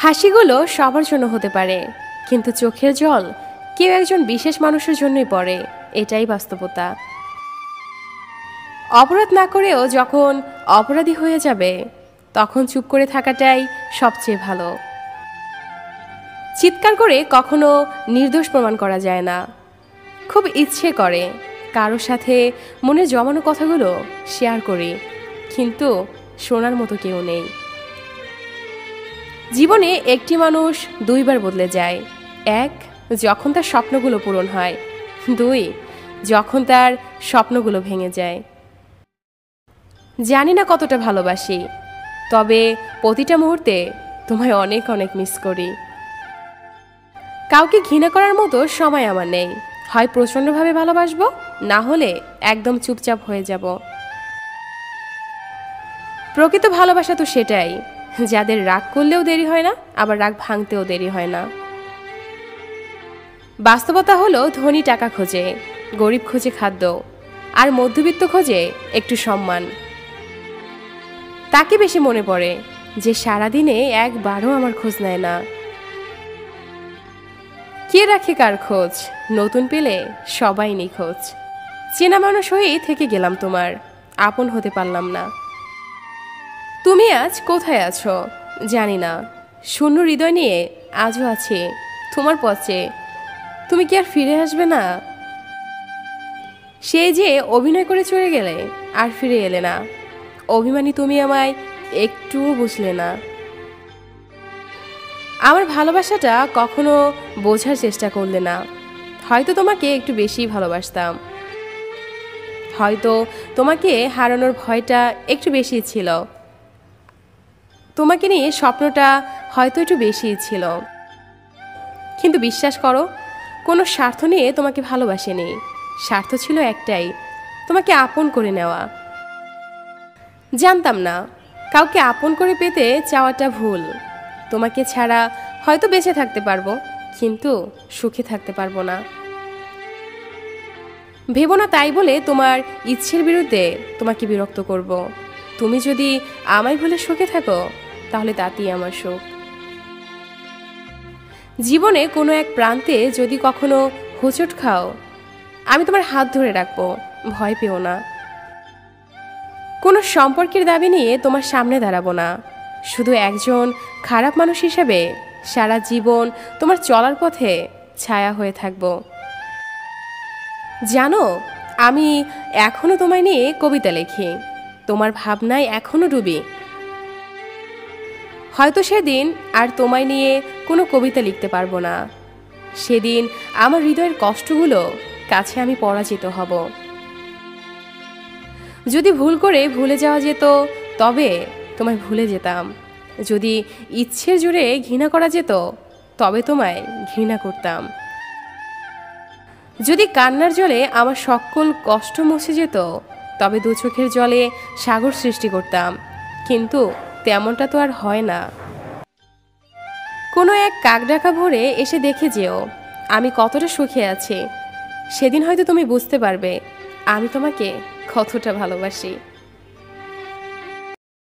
হাসিগুলো সবার জন্য হতে পারে, কিন্তু চোখের জল কেউ একজন বিশেষ মানুষের জন্যই পড়ে, এটাই বাস্তবতা। অপরাধ না করেও যখন অপরাধী হয়ে যাবে, তখন চুপ করে থাকাটাই সবচেয়ে ভালো। চিৎকার করে কখনো নির্দোষ প্রমাণ করা যায় না। খুব ইচ্ছে করে কারো সাথে মনে জমানো কথাগুলো শেয়ার করি, কিন্তু শোনার মতো কেউ নেই। জীবনে একটি মানুষ দুইবার বদলে যায়। এক, যখন তার স্বপ্নগুলো পূরণ হয়। দুই, যখন তার স্বপ্নগুলো ভেঙে যায়। জানি না কতটা ভালোবাসি, তবে প্রতিটা মুহূর্তে তোমায় অনেক অনেক মিস করি। কাউকে ঘৃণা করার মতো সময় আমার নেই। হয় প্রচণ্ডভাবে ভালোবাসবো, না হলে একদম চুপচাপ হয়ে যাব। প্রকৃত ভালোবাসা তো সেটাই, যাদের রাগ করলেও দেরি হয় না, আবার রাগ ভাঙতেও দেরি হয় না। বাস্তবতা হলো ধনী টাকা খোঁজে, গরিব খোঁজে খাদ্য, আর মধ্যবিত্ত খোঁজে একটু সম্মান। তাকে বেশি মনে পড়ে যে সারাদিনে একবারও আমার খোঁজ নেয় না। কে রাখে কার খোঁজ? নতুন পেলে সবাই নিখোঁজ। চেনা মানুষ হয়েই থেকে গেলাম তোমার, আপন হতে পারলাম না। তুমি আজ কোথায় আছো জানি না, শূন্য হৃদয় নিয়ে আজও আছি তোমার পথে। তুমি কি আর ফিরে আসবে না? সে যে অভিনয় করে চলে গেলে আর ফিরে এলে না। অভিমানী তুমি আমায় একটুও বুঝলে না। আমার ভালোবাসাটা কখনো বোঝার চেষ্টা করলে না। হয়তো তোমাকে একটু বেশি ভালোবাসতাম, হয়তো তোমাকে হারানোর ভয়টা একটু বেশি ছিল, তোমাকে নিয়ে স্বপ্নটা হয়তো একটু বেশিই ছিল। কিন্তু বিশ্বাস করো, কোনো স্বার্থ নিয়ে তোমাকে ভালোবাসিনি। স্বার্থ ছিল একটাই, তোমাকে আপন করে নেওয়া। জানতাম না কাউকে আপন করে পেতে চাওয়াটা ভুল। তোমাকে ছাড়া হয়তো বেঁচে থাকতে পারবো, কিন্তু সুখে থাকতে পারবো না। ভেবো না তাই বলে তোমার ইচ্ছের বিরুদ্ধে তোমাকে বিরক্ত করব। তুমি যদি আমায় ভুলে সুখে থাকো, তাহলে তাতেই আমার সুখ। জীবনে কোনো এক প্রান্তে যদি কখনো হোঁচট খাও, আমি তোমার হাত ধরে রাখবো, ভয় পেও না। কোনো সম্পর্কের দাবি নিয়ে তোমার সামনে দাঁড়াবো না। শুধু একজন খারাপ মানুষ হিসেবে সারা জীবন তোমার চলার পথে ছায়া হয়ে থাকব। জানো, আমি এখনো তোমায় নিয়ে কবিতা লিখি, তোমার ভাবনায় এখনো ডুবি। হয়তো সেদিন আর তোমায় নিয়ে কোনো কবিতা লিখতে পারবো না। সেদিন আমার হৃদয়ের কষ্টগুলো কাছে আমি পরাজিত হব। যদি ভুল করে ভুলে যাওয়া যেত, তবে তোমায় ভুলে যেতাম। যদি ইচ্ছের জোরে ঘৃণা করা যেত, তবে তোমায় ঘৃণা করতাম। যদি কান্নার জলে আমার সকল কষ্ট মুছে যেত, তবে দু চোখের জলে সাগর সৃষ্টি করতাম। কিন্তু তেমনটা তো আর হয় না। কোনো এক কাকডাকা ভোরে এসে দেখে যেও আমি কতটা সুখে আছি। সেদিন হয়তো তুমি বুঝতে পারবে আমি তোমাকে কতটা ভালোবাসি।